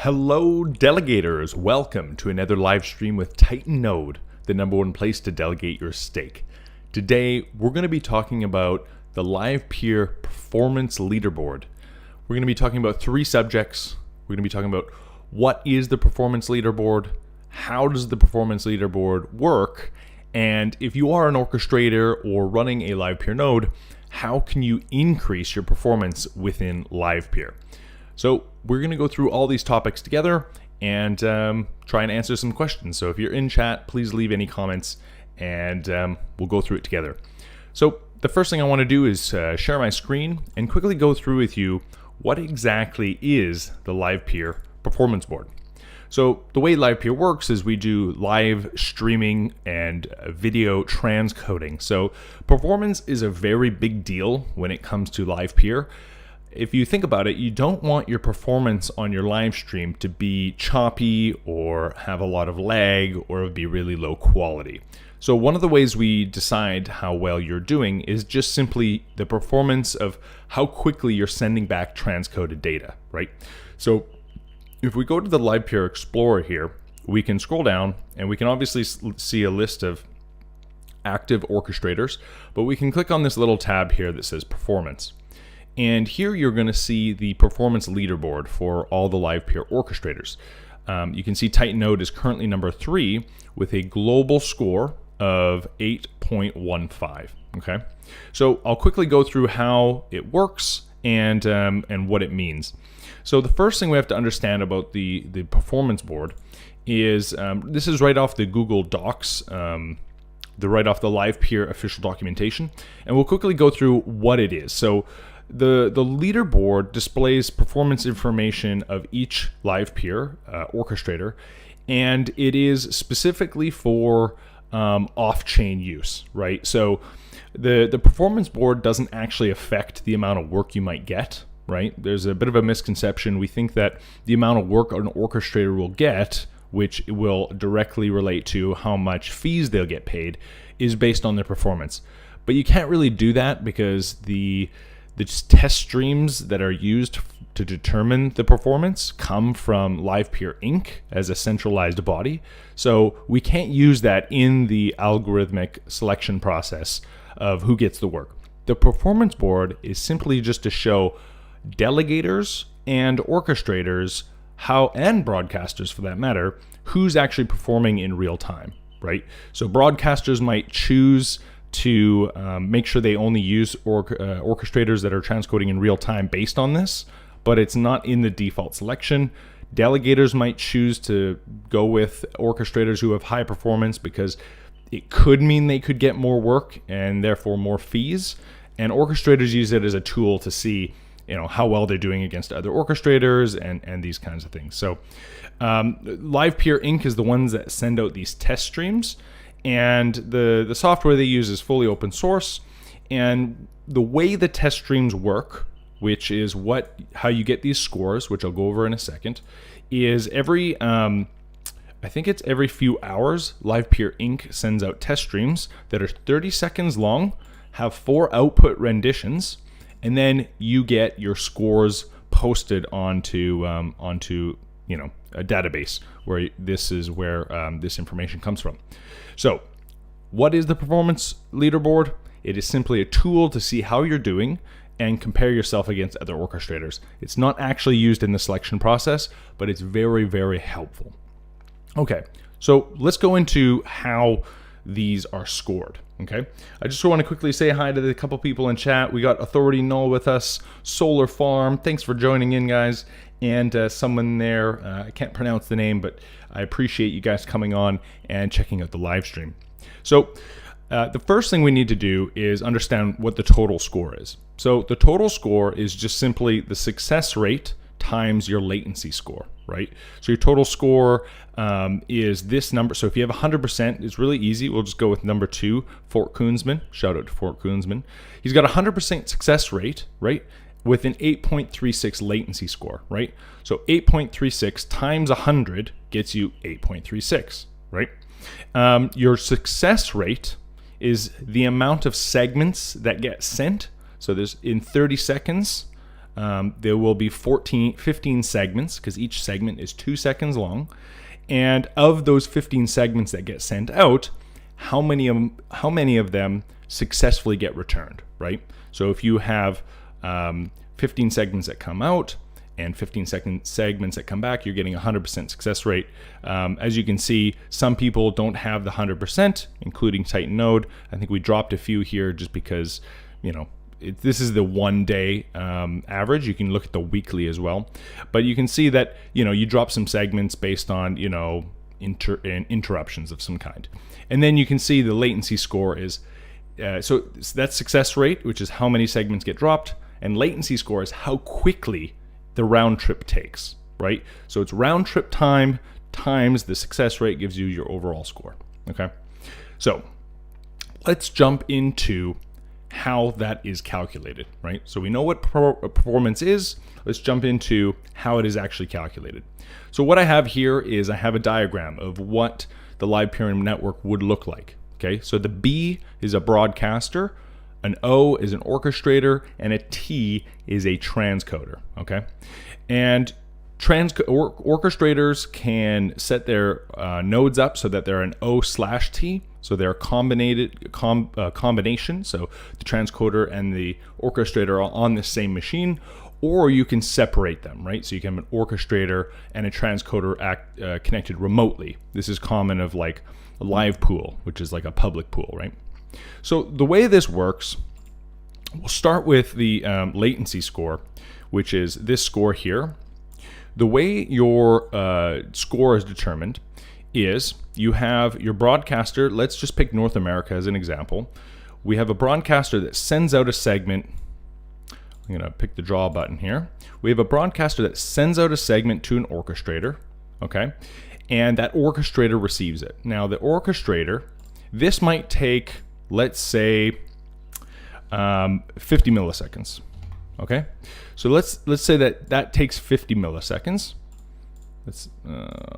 Hello delegators, welcome to another live stream with Titanode, the #1 place to delegate your stake. Today we're going to be talking about the Livepeer performance leaderboard. We're going to be talking about three subjects. We're going to be talking about what is the performance leaderboard, how does the performance leaderboard work, and if you are an orchestrator or running a Livepeer node, how can you increase your performance within Livepeer? So we're going to go through all these topics together and try and answer some questions. So if you're in chat, please leave any comments and we'll go through it together. So the first thing I want to do is share my screen and quickly go through with you what exactly is the Livepeer performance board. So the way Livepeer works is we do live streaming and video transcoding. So performance is a very big deal when it comes to Livepeer. If you think about it, you don't want your performance on your live stream to be choppy or have a lot of lag or be really low quality. So one of the ways we decide how well you're doing is just simply the performance of how quickly you're sending back transcoded data, right? So if we go to the Livepeer Explorer here, we can scroll down and we can obviously see a list of active orchestrators, but we can click on this little tab here that says performance. And here you're going to see the performance leaderboard for all the Livepeer orchestrators. You can see Titanode is currently number 3 with a global score of 8.15. Okay, so I'll quickly go through how it works and what it means. So the first thing we have to understand about the performance board is this is right off the Google Docs. Right off the Livepeer official documentation, and we'll quickly go through what it is. So the leaderboard displays performance information of each Livepeer orchestrator, and it is specifically for off-chain use, right? So the performance board doesn't actually affect the amount of work you might get, right? There's a bit of a misconception. We think that the amount of work an orchestrator will get, which will directly relate to how much fees they'll get paid, is based on their performance. But you can't really do that because the test streams that are used to determine the performance come from Livepeer Inc. as a centralized body. So we can't use that in the algorithmic selection process of who gets the work. The performance board is simply just to show delegators and orchestrators and broadcasters for that matter, who's actually performing in real time, right? So broadcasters might choose to make sure they only use orchestrators that are transcoding in real time based on this, but it's not in the default selection. Delegators might choose to go with orchestrators who have high performance because it could mean they could get more work and therefore more fees. And orchestrators use it as a tool to see how well they're doing against other orchestrators and these kinds of things. So Livepeer Inc. is the ones that send out these test streams, and the software they use is fully open source. And the way the test streams work, which is how you get these scores, which I'll go over in a second, is every few hours, Livepeer Inc. sends out test streams that are 30 seconds long, have 4 output renditions, and then you get your scores posted onto a database where this information comes from. So what is the performance leaderboard? It is simply a tool to see how you're doing and compare yourself against other orchestrators. It's not actually used in the selection process, but it's very, very helpful. Okay, so let's go into how these are scored. Okay, I just want to quickly say hi to the couple people in chat. We got Authority Null with us, Solar Farm. Thanks for joining in, guys. And someone there, I can't pronounce the name, but I appreciate you guys coming on and checking out the live stream. So the first thing we need to do is understand what the total score is. So the total score is just simply the success rate times your latency score, right? So your total score is this number. So if you have 100%, it's really easy. We'll just go with number 2, Fort Koonsman. Shout out to Fort Koonsman. He's got a 100% success rate, right? With an 8.36 latency score, right? So 8.36 times 100 gets you 8.36, right? Your success rate is the amount of segments that get sent. So there's in 30 seconds, there will be 15 segments, because each segment is 2 seconds long. And of those 15 segments that get sent out, how many of them successfully get returned, right? So if you have 15 segments that come out and 15 segments that come back, you're getting a 100% success rate. As you can see, some people don't have the 100%, including Titan Node. I think we dropped a few here just because, this is the 1 day average. You can look at the weekly as well, but you can see that you drop some segments based on interruptions of some kind, and then you can see the latency score is so that's success rate, which is how many segments get dropped, and latency score is how quickly the round trip takes, right? So it's round trip time times the success rate gives you your overall score. Okay, so let's jump into how that is calculated, right? So we know what performance is. Let's jump into how it is actually calculated. So what I have here is I have a diagram of what the Livepeer network would look like. Okay, so the B is a broadcaster, an O is an orchestrator, and a T is a transcoder. Okay, and orchestrators can set their nodes up so that they're an O/T, so they're a combination. So the transcoder and the orchestrator are on the same machine, or you can separate them, right? So you can have an orchestrator and a transcoder connected remotely. This is common of like a live pool, which is like a public pool, right? So the way this works, we'll start with the latency score, which is this score here. The way your score is determined is you have your broadcaster. Let's just pick North America as an example. We have a broadcaster that sends out a segment. I'm going to pick the draw button here. We have a broadcaster that sends out a segment to an orchestrator, okay? And that orchestrator receives it. Now the orchestrator, this might take, let's say, 50 milliseconds. Okay, so let's say that takes 50 milliseconds. Let's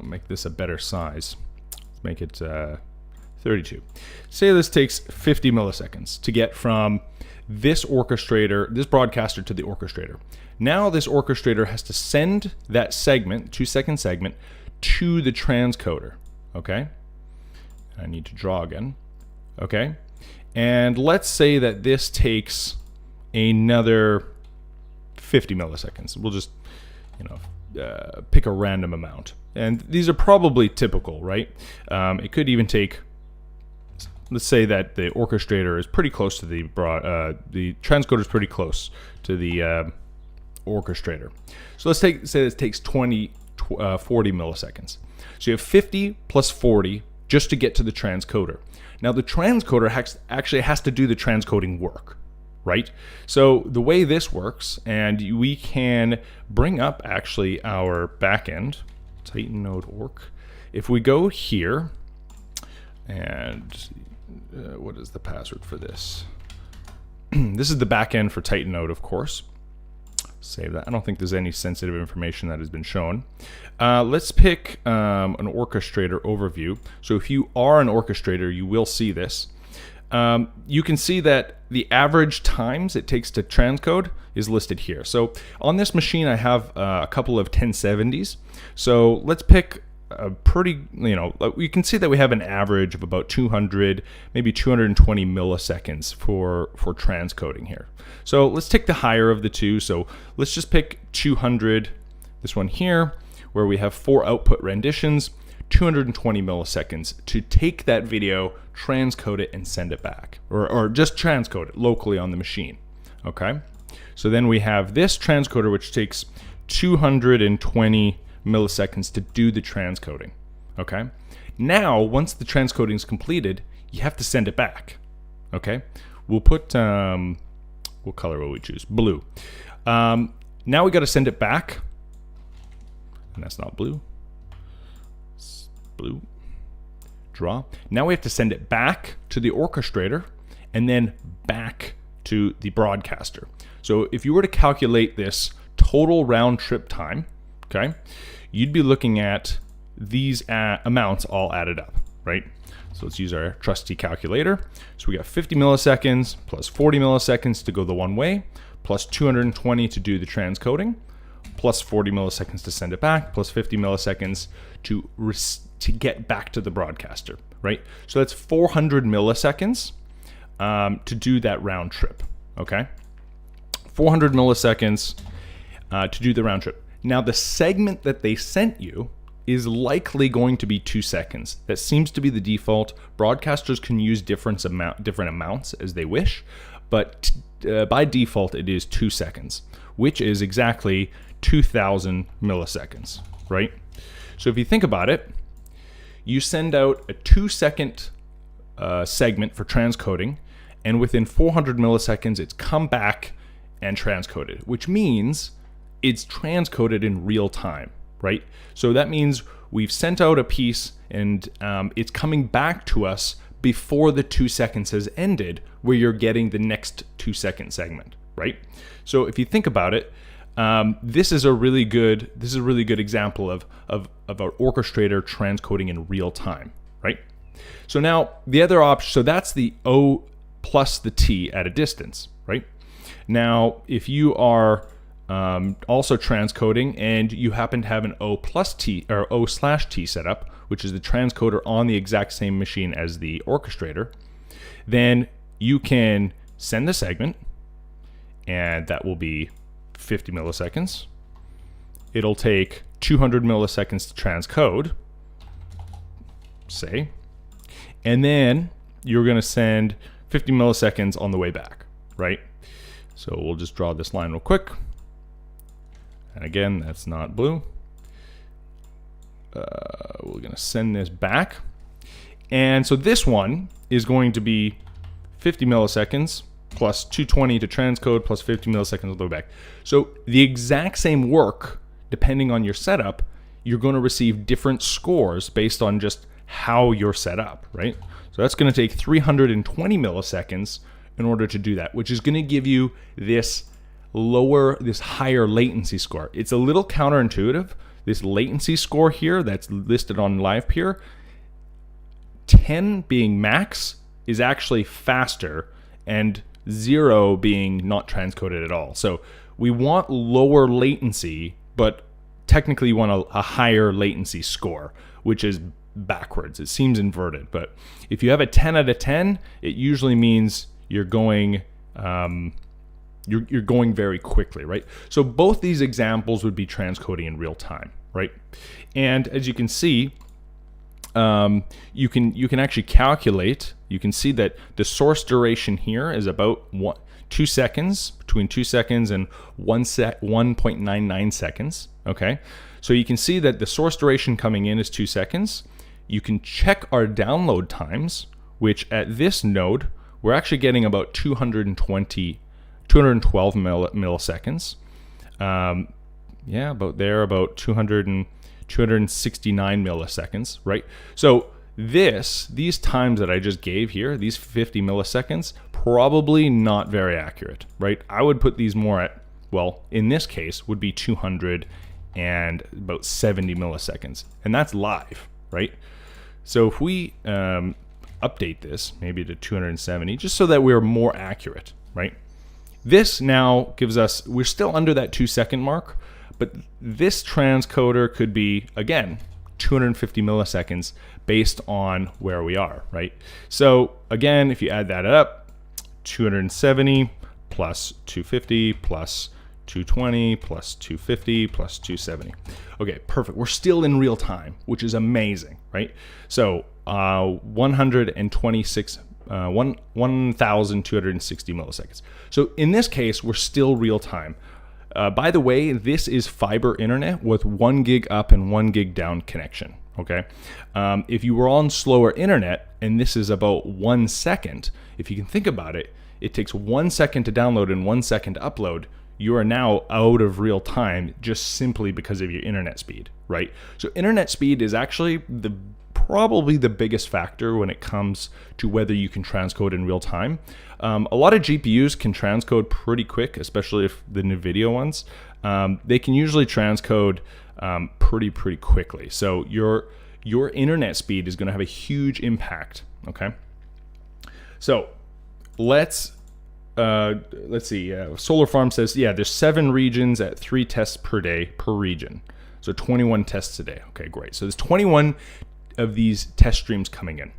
make this a better size. Let's make it 32. Say this takes 50 milliseconds to get from this orchestrator, this broadcaster, to the orchestrator. Now this orchestrator has to send that segment, 2-second segment, to the transcoder. Okay, I need to draw again. Okay, and let's say that this takes another 50 milliseconds. We'll just, pick a random amount. And these are probably typical, right? It could even take, let's say that the orchestrator is pretty close to the transcoder is pretty close to the orchestrator. So let's say this takes 40 milliseconds. So you have 50 plus 40 just to get to the transcoder. Now the transcoder actually has to do the transcoding work, right? So the way this works, and we can bring up actually our backend, Titan Node Orc. If we go here, and what is the password for this? This is the backend for Titan Node, of course. Save that. I don't think there's any sensitive information that has been shown. Let's pick an orchestrator overview. So if you are an orchestrator, you will see this. You can see that the average times it takes to transcode is listed here. So on this machine, I have a couple of 1070s. So let's pick a pretty, you can see that we have an average of about 200, maybe 220 milliseconds for transcoding here. So let's take the higher of the two. So let's just pick 200, this one here, where we have 4 output renditions, 220 milliseconds to take that video, transcode it, and send it back, or just transcode it locally on the machine. Okay, so then we have this transcoder, which takes 220 milliseconds to do the transcoding. Okay, now once the transcoding is completed, you have to send it back. Okay, we'll put what color will we choose? Blue. Now we got to send it back, and that's not blue. It's blue. Draw. Now we have to send it back to the orchestrator and then back to the broadcaster. So if you were to calculate this total round trip time, okay, you'd be looking at these amounts all added up, right? So let's use our trusty calculator. So we got 50 milliseconds plus 40 milliseconds to go the one way, plus 220 to do the transcoding, plus 40 milliseconds to send it back, plus 50 milliseconds to get back to the broadcaster, right? So that's 400 milliseconds to do that round trip, okay? 400 milliseconds to do the round trip. Now, the segment that they sent you is likely going to be 2 seconds. That seems to be the default. Broadcasters can use different amounts as they wish, but by default, it is 2 seconds, which is exactly 2,000 milliseconds, right? So if you think about it, you send out a 2-second segment for transcoding, and within 400 milliseconds, it's come back and transcoded, which means it's transcoded in real time, right? So that means we've sent out a piece and it's coming back to us before the 2 seconds has ended, where you're getting the next 2-second segment, right? So if you think about it, this is a really good example of our orchestrator transcoding in real time, right? So now the other option, so that's the O plus the T at a distance, right? Now, if you are also transcoding and you happen to have an O plus T or O/T setup, which is the transcoder on the exact same machine as the orchestrator, then you can send the segment, and that will be 50 milliseconds. It'll take 200 milliseconds to transcode, say, and then you're going to send 50 milliseconds on the way back, right? So we'll just draw this line real quick. And again, that's not blue. We're going to send this back. And so this one is going to be 50 milliseconds plus 220 to transcode plus 50 milliseconds all the way back. So the exact same work, depending on your setup, you're going to receive different scores based on just how you're set up, right? So that's going to take 320 milliseconds in order to do that, which is going to give you this higher latency score. It's a little counterintuitive. This latency score here that's listed on Livepeer, 10 being max, is actually faster, and 0 being not transcoded at all. So we want lower latency, but technically you want a higher latency score, which is backwards. It seems inverted, but if you have a 10 out of 10, it usually means you're going you're going very quickly, right? So both these examples would be transcoding in real time, right? And as you can see, you can actually calculate. You can see that the source duration here is about 2 seconds, between 2 seconds and 1.99 seconds. Okay, so you can see that the source duration coming in is 2 seconds. You can check our download times, which at this node we're actually getting about 212 milliseconds. About 269 milliseconds, right? So these times that I just gave here, these 50 milliseconds, probably not very accurate, right? I would put these more at, well, in this case, would be 200 and about 70 milliseconds. And that's live, right? So if we update this maybe to 270, just so that we're more accurate, right? This now gives us, we're still under that 2 second mark, but this transcoder could be, again, 250 milliseconds based on where we are, right? So again, if you add that up, 270 plus 250 plus 220 plus 250 plus 270. Okay, perfect. We're still in real time, which is amazing, right? So 1,260 milliseconds. So in this case, we're still real time. By the way, this is fiber internet with 1 gig up and 1 gig down connection. Okay, if you were on slower internet and this is about 1 second, if you can think about it, it takes 1 second to download and 1 second to upload. You are now out of real time just simply because of your internet speed, right? So internet speed is actually probably the biggest factor when it comes to whether you can transcode in real time. A lot of GPUs can transcode pretty quick, especially if the NVIDIA ones. They can usually transcode pretty quickly. So your internet speed is going to have a huge impact. Okay. So let's let's see, Solar Farm says, yeah, there's 7 regions at 3 tests per day per region. So 21 tests a day. Okay, great. So there's 21 of these test streams coming in.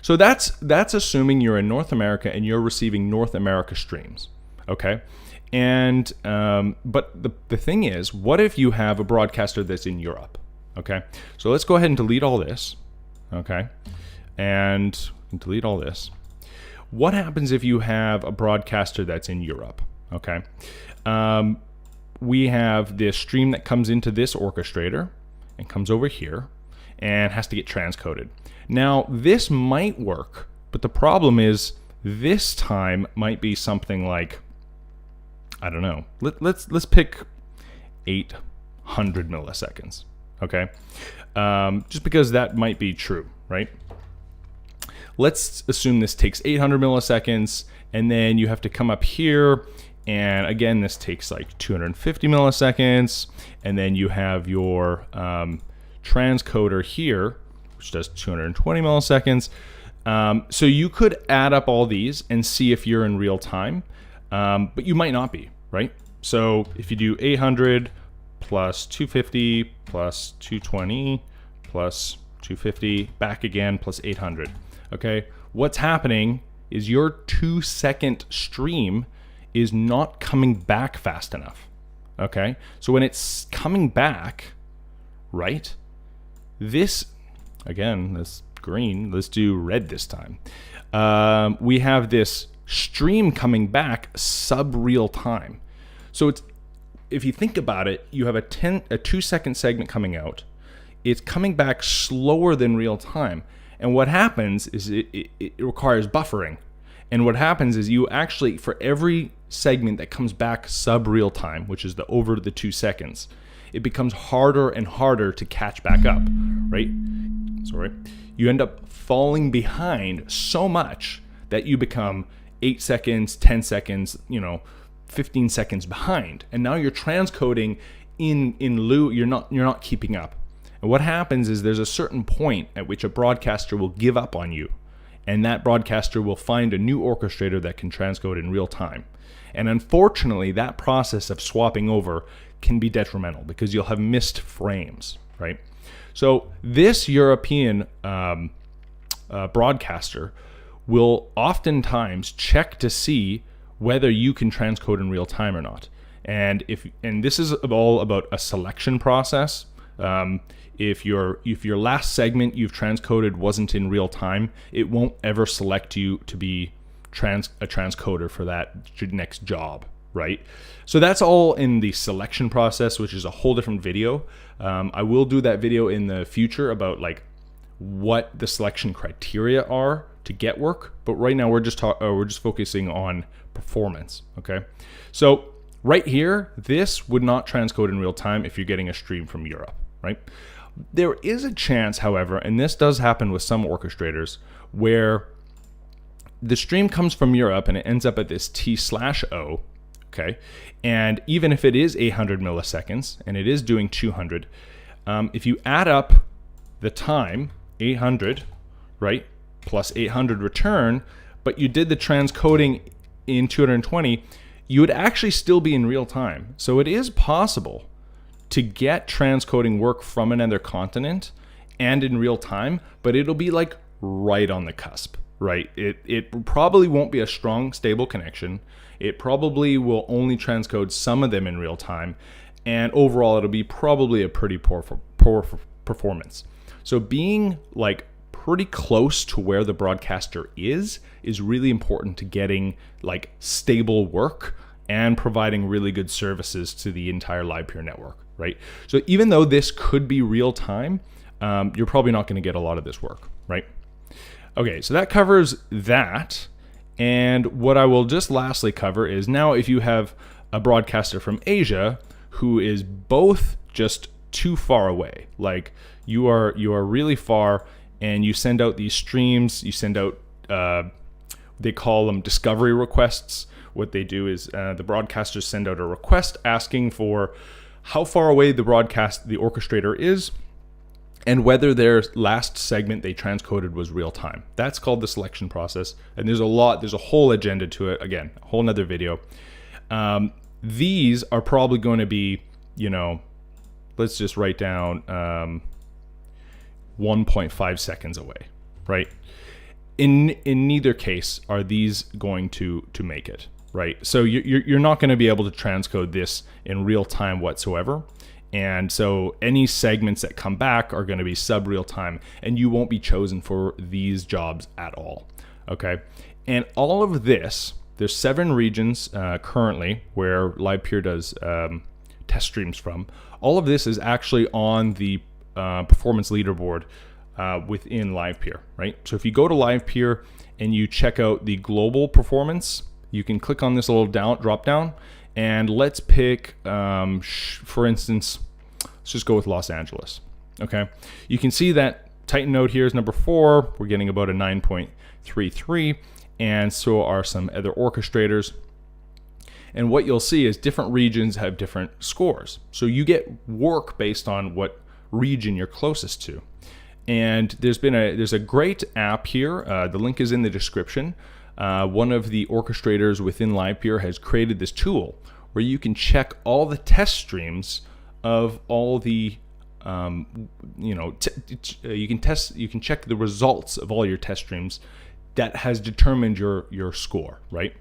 So that's assuming you're in North America and you're receiving North America streams. Okay. And, but the thing is, what if you have a broadcaster that's in Europe? Okay. So let's go ahead and delete all this. Okay. And delete all this. What happens if you have a broadcaster that's in Europe? Okay. We have this stream that comes into this orchestrator and comes over here and has to get transcoded. Now, this might work, but the problem is this time might be something like, I don't know. Let's pick 800 milliseconds. Okay. Just because that might be true, right? Let's assume this takes 800 milliseconds, and then you have to come up here, and again, this takes like 250 milliseconds, and then you have your transcoder here, which does 220 milliseconds. So you could add up all these and see if you're in real time, but you might not be, right? So if you do 800 plus 250 plus 220 plus 250, back again, plus 800. Okay, what's happening is your 2-second stream is not coming back fast enough. Okay, so when it's coming back, right, this, again, this green, let's do red this time. We have this stream coming back sub-real time. So it's, if you think about it, you have a 2-second segment coming out. It's coming back slower than real time. And what happens is it requires buffering. And what happens is you actually, for every segment that comes back sub-real time, which is over the 2 seconds, it becomes harder and harder to catch back up, right? Sorry. You end up falling behind so much that you become 8 seconds, 10 seconds, 15 seconds behind. And now you're transcoding in lieu, you're not keeping up. And what happens is there's a certain point at which a broadcaster will give up on you, and that broadcaster will find a new orchestrator that can transcode in real time. And unfortunately, that process of swapping over can be detrimental because you'll have missed frames, right? So this European broadcaster will oftentimes check to see whether you can transcode in real time or not. And this is all about a selection process. If your last segment you've transcoded wasn't in real time, it won't ever select you to be a transcoder for that next job, right? So that's all in the selection process, which is a whole different video. I will do that video in the future about like what the selection criteria are to get work, but right now we're just focusing on performance. Okay, so right here, this would not transcode in real time if you're getting a stream from Europe, right? There is a chance, however, and this does happen with some orchestrators, where the stream comes from Europe and it ends up at this T/O, okay? And even if it is 800 milliseconds and it is doing 200, if you add up the time, 800, right, plus 800 return, but you did the transcoding in 220, you would actually still be in real time. So it is possible to get transcoding work from another continent and in real time, but it'll be like right on the cusp, right? It probably won't be a strong, stable connection. It probably will only transcode some of them in real time, and overall it'll be probably a pretty poor performance. So being like pretty close to where the broadcaster is really important to getting like stable work and providing really good services to the entire Livepeer network, right? So even though this could be real time, you're probably not going to get a lot of this work, right? Okay, so that covers that. And what I will just lastly cover is now if you have a broadcaster from Asia who is both just too far away, like you are really far, and you send out these streams, you send out, they call them discovery requests. What they do is the broadcasters send out a request asking for how far away the orchestrator is, and whether their last segment they transcoded was real time. That's called the selection process. And there's a whole agenda to it. Again, a whole nother video. These are probably going to be, let's just write down 1.5 seconds away, right? In neither case are these going to make it, right? So you're not going to be able to transcode this in real time whatsoever. And so any segments that come back are going to be sub real time, and you won't be chosen for these jobs at all. Okay. And all of this, there's 7 regions currently where Livepeer does test streams from. All of this is actually on the performance leaderboard within Livepeer, right? So if you go to Livepeer and you check out the global performance, you can click on this little drop down. And let's pick, for instance, let's just go with Los Angeles. Okay, you can see that Titan node here is number 4. We're getting about a 9.33, and so are some other orchestrators. And what you'll see is different regions have different scores. So you get work based on what region you're closest to. And there's a great app here. The link is in the description. One of the orchestrators within Livepeer has created this tool where you can check all the test streams of all the, you can check the results of all your test streams that has determined your score, right?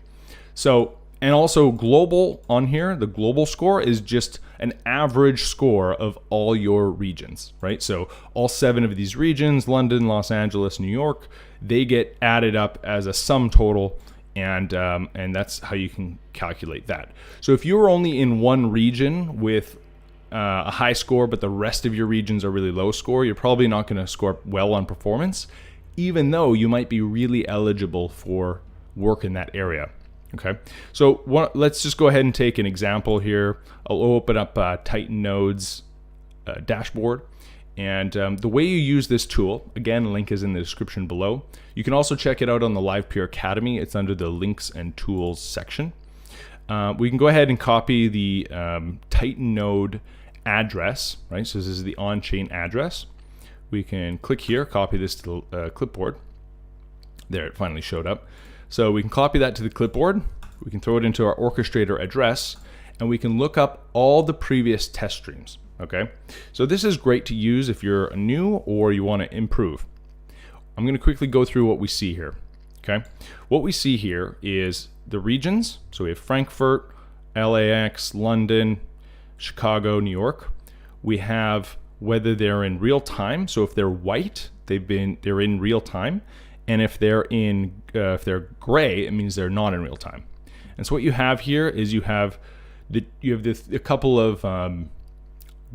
So, and also global on here, the global score is just an average score of all your regions, right? So all 7 of these regions, London, Los Angeles, New York, they get added up as a sum total, and that's how you can calculate that. So if you're only in one region with a high score, but the rest of your regions are really low score, you're probably not going to score well on performance, even though you might be really eligible for work in that area. Okay, so let's just go ahead and take an example here. I'll open up Titan Node's dashboard. And the way you use this tool, again, link is in the description below. You can also check it out on the Livepeer Academy. It's under the links and tools section. We can go ahead and copy the Titan Node address, right? So this is the on-chain address. We can click here, copy this to the clipboard. There, it finally showed up. So we can copy that to the clipboard. We can throw it into our orchestrator address, and we can look up all the previous test streams. Okay, so this is great to use if you're new or you want to improve. I'm going to quickly go through what we see here. Okay, what we see here is the regions. So we have Frankfurt, LAX, London, Chicago, New York. We have whether they're in real time. So if they're white, they're in real time, and if they're gray, it means they're not in real time. And so what you have here is you have a couple of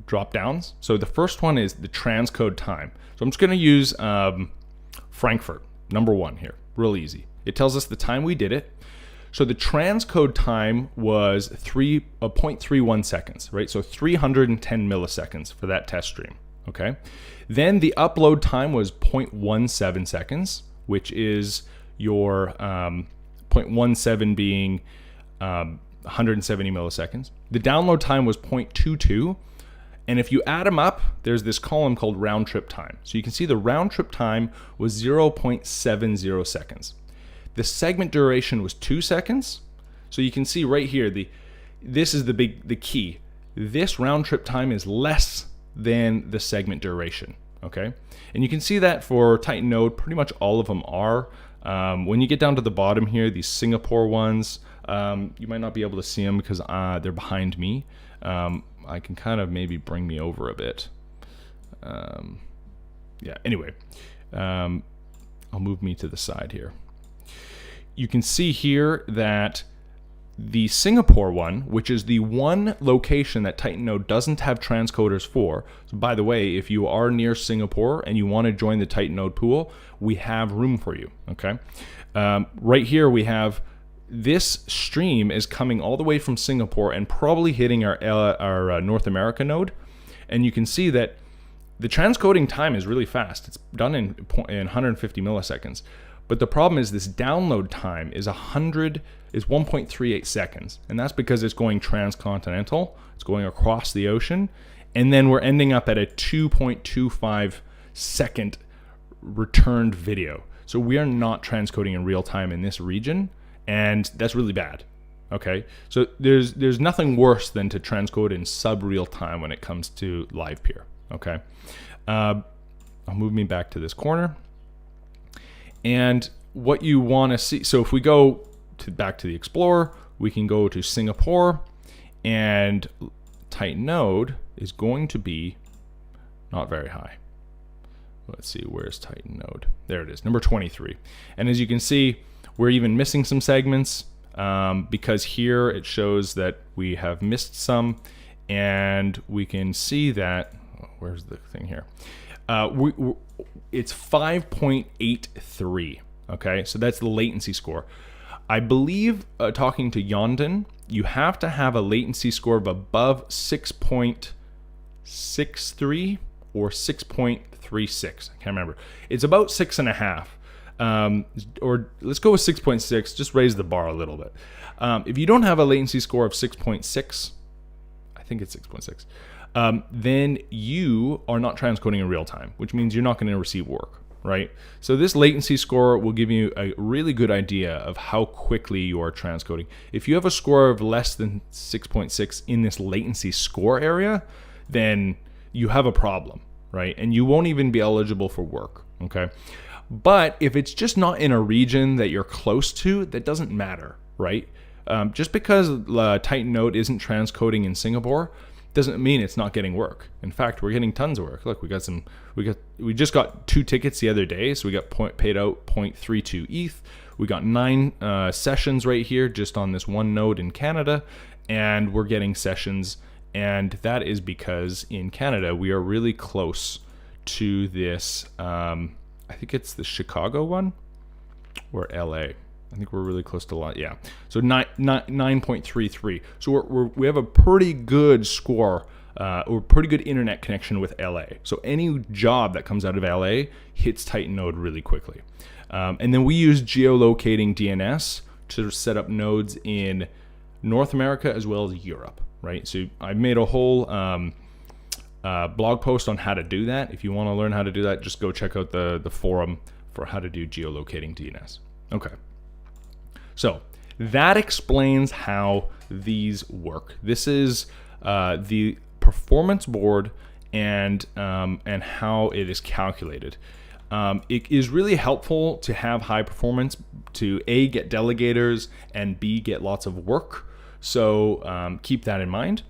drop downs. So the first one is the transcode time. So I'm just going to use Frankfurt, number 1 here, real easy. It tells us the time we did it. So the transcode time was 0.31 seconds, right? So 310 milliseconds for that test stream, okay? Then the upload time was 0.17 seconds, which is your 0.17 being 170 milliseconds. The download time was 0.22. And if you add them up, there's this column called round trip time. So you can see the round trip time was 0.70 seconds. The segment duration was 2 seconds. So you can see right here, this is the key. This round trip time is less than the segment duration, okay? And you can see that for Titan Node, pretty much all of them are. When you get down to the bottom here, these Singapore ones, you might not be able to see them because they're behind me. I can kind of maybe bring me over a bit. Yeah, anyway, I'll move me to the side here. You can see here that the Singapore one, which is the one location that Titan Node doesn't have transcoders for. So by the way, if you are near Singapore and you want to join the Titan Node pool, we have room for you, okay? Right here we have this stream is coming all the way from Singapore and probably hitting our North America node. And you can see that the transcoding time is really fast. It's done in 150 milliseconds. But the problem is this download time is 1.38 seconds. And that's because it's going transcontinental. It's going across the ocean. And then we're ending up at a 2.25 second returned video. So we are not transcoding in real time in this region, and that's really bad. Okay, so there's nothing worse than to transcode in sub real time when it comes to Livepeer. Okay, I'll move me back to this corner, and what you want to see. So if we go back to the Explorer, we can go to Singapore, and tight node is going to be not very high. Let's see, where's Titan node? There it is, number 23. And as you can see, we're even missing some segments because here it shows that we have missed some, and we can see that, where's the thing here? It's 5.83, okay? So that's the latency score. I believe, talking to Yondon, you have to have a latency score of above 6.63 or 6.36. I can't remember. It's about 6.5. Or let's go with 6.6. Just raise the bar a little bit. If you don't have a latency score of 6.6, I think it's 6.6, then you are not transcoding in real time, which means you're not going to receive work, right? So this latency score will give you a really good idea of how quickly you are transcoding. If you have a score of less than 6.6 in this latency score area, then you have a problem, right? And you won't even be eligible for work, okay? But if it's just not in a region that you're close to, that doesn't matter, right? Just because Titan node isn't transcoding in Singapore doesn't mean it's not getting work. In fact, we're getting tons of work. Look, we just got 2 tickets the other day, so we got paid out 0.32 ETH. We got 9 sessions right here just on this one node in Canada, and we're getting sessions. And that is because in Canada, we are really close to this, I think it's the Chicago one or LA. I think we're really close to a lot. Yeah. So 9.33. So we have a pretty good score, or pretty good internet connection with LA. So any job that comes out of LA hits Titan node really quickly. And then we use geolocating DNS to set up nodes in North America as well as Europe. Right, so I made a whole blog post on how to do that. If you want to learn how to do that, just go check out the forum for how to do geolocating DNS. Okay, so that explains how these work. This is the performance board and how it is calculated. It is really helpful to have high performance to A, get delegators, and B, get lots of work. So keep that in mind.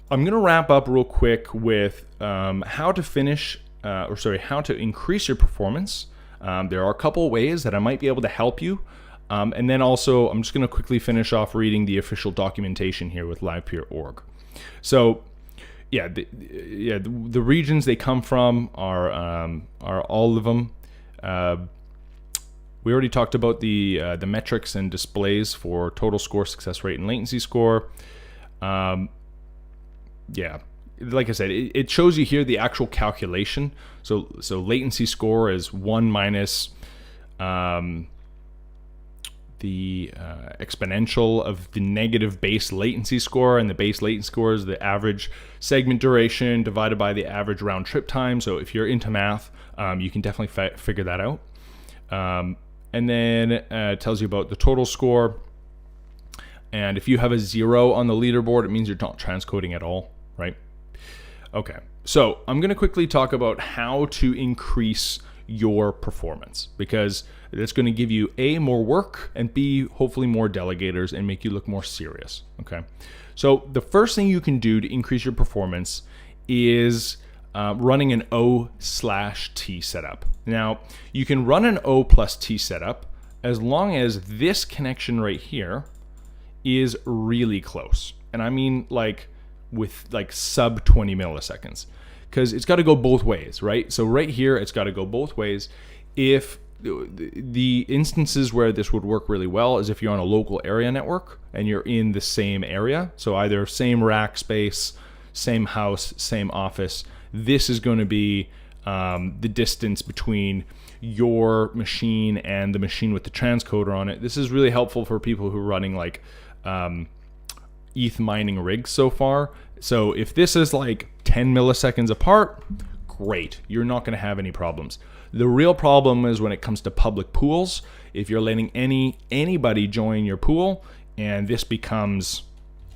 I'm going to wrap up real quick with how to increase your performance. There are a couple ways that I might be able to help you. And then also, I'm just going to quickly finish off reading the official documentation here with Livepeer.org. So, yeah, the regions they come from are all of them. We already talked about the metrics and displays for total score, success rate, and latency score. Yeah, like I said, it shows you here the actual calculation. So latency score is 1 minus the exponential of the negative base latency score, and the base latency score is the average segment duration divided by the average round trip time. So if you're into math, you can definitely figure that out. And then it tells you about the total score. And if you have a 0 on the leaderboard, it means you're not transcoding at all, right? Okay, so I'm going to quickly talk about how to increase your performance, because it's going to give you A, more work, and B, hopefully more delegators and make you look more serious, okay? So the first thing you can do to increase your performance is running an O/T setup. Now, you can run an O plus T setup as long as this connection right here is really close. And I mean like with like sub 20 milliseconds, because it's got to go both ways, right? So right here, it's got to go both ways. If the instances where this would work really well is if you're on a local area network and you're in the same area. So either same rack space, same house, same office. This is going to be the distance between your machine and the machine with the transcoder on it. This is really helpful for people who are running like ETH mining rigs so far. So if this is like 10 10 milliseconds apart, great. You're not going to have any problems. The real problem is when it comes to public pools. If you're letting anybody join your pool and this becomes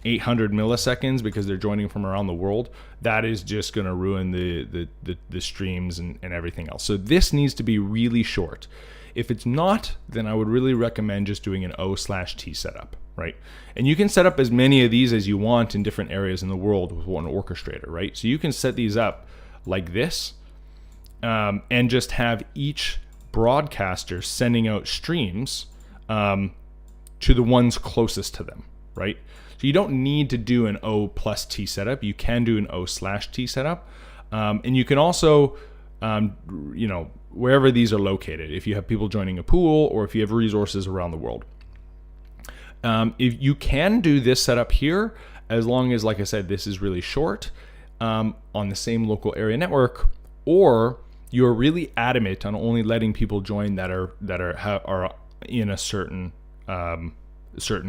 800 milliseconds because they're joining from around the world, that is just going to ruin the streams and everything else. So this needs to be really short. If it's not, then I would really recommend just doing an O/T setup, right? And you can set up as many of these as you want in different areas in the world with one orchestrator, right? So you can set these up like this, and just have each broadcaster sending out streams to the ones closest to them, right? So you don't need to do an O+T setup. You can do an O/T setup. And you can also, wherever these are located, if you have people joining a pool or if you have resources around the world. If you can do this setup here, as long as, like I said, this is really short on the same local area network, or you're really adamant on only letting people join that are in a certain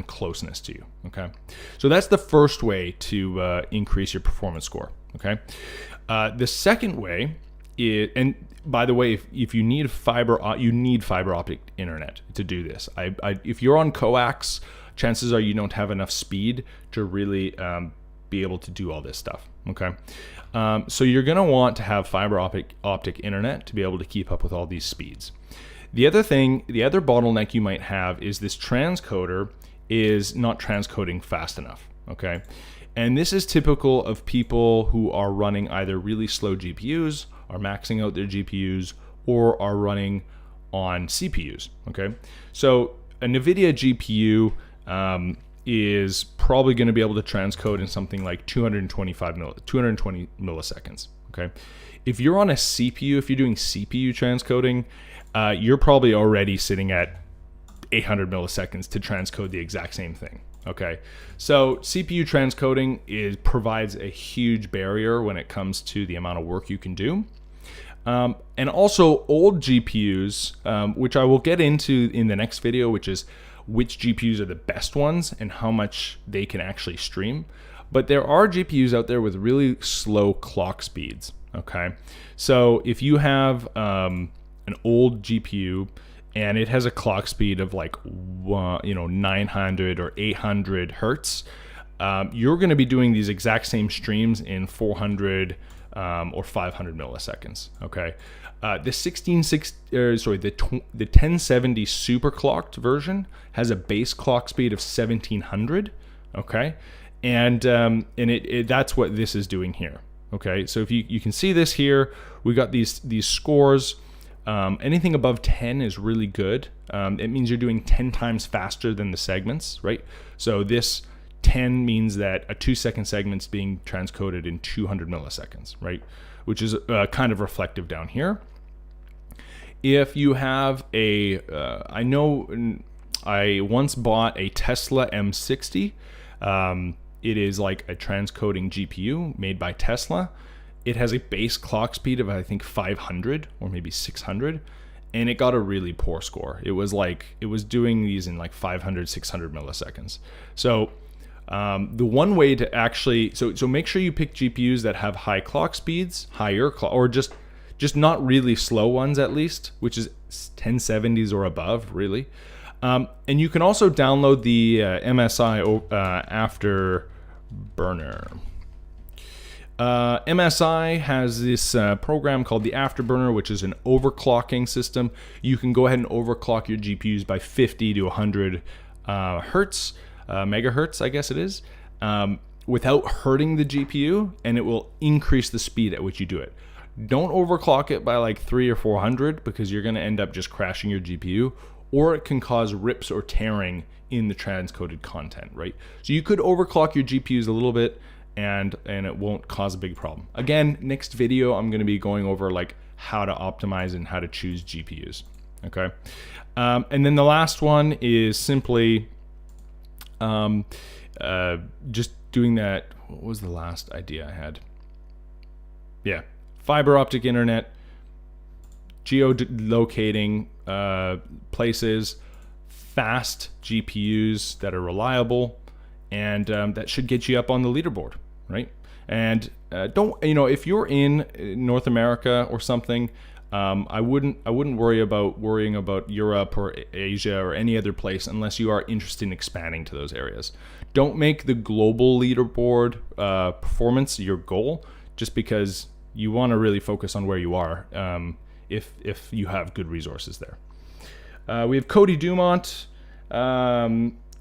closeness to you. Okay, so that's the first way to increase your performance score. Okay, the second way is, and by the way, if you need you need fiber optic internet to do this. If you're on coax, chances are you don't have enough speed to really be able to do all this stuff. Okay, so you're going to want to have fiber optic internet to be able to keep up with all these speeds. The other bottleneck you might have is this transcoder is not transcoding fast enough. Okay, and this is typical of people who are running either really slow GPUs, are maxing out their GPUs, or are running on CPUs. Okay, so a NVIDIA GPU is probably going to be able to transcode in something like 220 milliseconds. Okay, if you're on a CPU, if you're doing CPU transcoding, you're probably already sitting at 800 milliseconds to transcode the exact same thing. Okay, so CPU transcoding provides a huge barrier when it comes to the amount of work you can do. And also old GPUs, which I will get into in the next video, which is which GPUs are the best ones and how much they can actually stream. But there are GPUs out there with really slow clock speeds. Okay, so if you have an old GPU and it has a clock speed of like 900 or 800 hertz, you're going to be doing these exact same streams in 400 or 500 milliseconds. Okay, the 1070 super clocked version has a base clock speed of 1700. Okay, and that's what this is doing here. Okay, so if you can see this here, we got these scores. Anything above 10 is really good. It means you're doing 10 times faster than the segments, right? So this 10 means that a 2-second segment's being transcoded in 200 milliseconds, right? Which is kind of reflective down here. If you have I know I once bought a Tesla M60. It is like a transcoding GPU made by Tesla. It has a base clock speed of, I think, 500 or maybe 600, and it got a really poor score. It was doing these in like 500, 600 milliseconds. So the one way to actually, so make sure you pick GPUs that have high clock speeds, or just not really slow ones at least, which is 1070s or above, really. And you can also download the MSI Afterburner. MSI has this program called the Afterburner, which is an overclocking system. You can go ahead and overclock your GPUs by 50 to 100 megahertz, I guess it is, without hurting the GPU, and it will increase the speed at which you do it. Don't overclock it by like 300 or 400 because you're going to end up just crashing your GPU, or it can cause rips or tearing in the transcoded content, right? So you could overclock your GPUs a little bit, and it won't cause a big problem. Again, next video I'm going to be going over like how to optimize and how to choose GPUs. Okay, and then the last one is simply just doing that. What was the last idea I had? Yeah, fiber optic internet, geolocating places, fast GPUs that are reliable, and that should get you up on the leaderboard, right? And don't, if you're in North America or something, I wouldn't worrying about Europe or Asia or any other place unless you are interested in expanding to those areas. Don't make the global leaderboard performance your goal, just because you want to really focus on where you are if you have good resources there. We have Cody Dumont.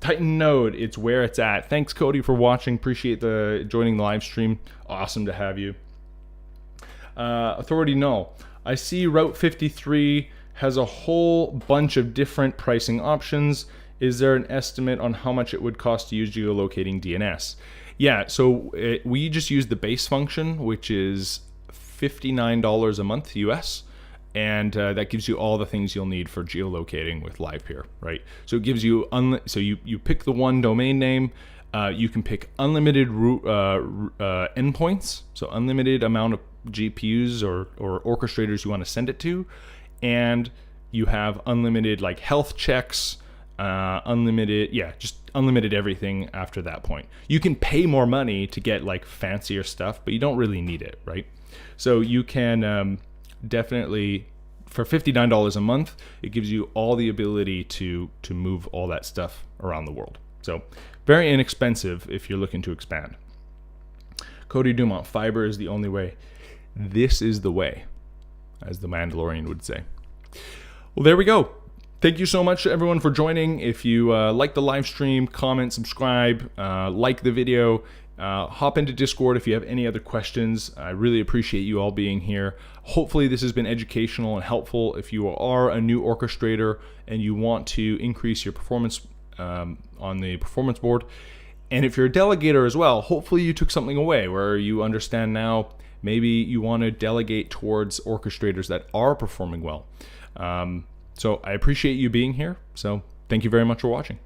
Titan Node, it's where it's at. Thanks, Cody, for watching. Appreciate joining the live stream. Awesome to have you. Authority Null. I see Route 53 has a whole bunch of different pricing options. Is there an estimate on how much it would cost to use geolocating DNS? Yeah, so we just use the base function, which is $59 a month US. And that gives you all the things you'll need for geolocating with Livepeer, right? So it gives you, so you pick the one domain name, you can pick unlimited endpoints, so unlimited amount of GPUs or orchestrators you want to send it to, and you have unlimited like health checks, unlimited, just unlimited everything after that point. You can pay more money to get like fancier stuff, but you don't really need it, right? So you can definitely, for $59 a month, it gives you all the ability to move all that stuff around the world. So very inexpensive if you're looking to expand. Cody Dumont, fiber is the only way. This is the way, as the Mandalorian would say. Well, there we go. Thank you so much to everyone for joining. If you like the live stream, comment, subscribe, like the video. Hop into Discord if you have any other questions. I really appreciate you all being here. Hopefully this has been educational and helpful. If you are a new orchestrator and you want to increase your performance on the performance board, and if you're a delegator as well, hopefully you took something away where you understand now maybe you want to delegate towards orchestrators that are performing well. So I appreciate you being here. So thank you very much for watching.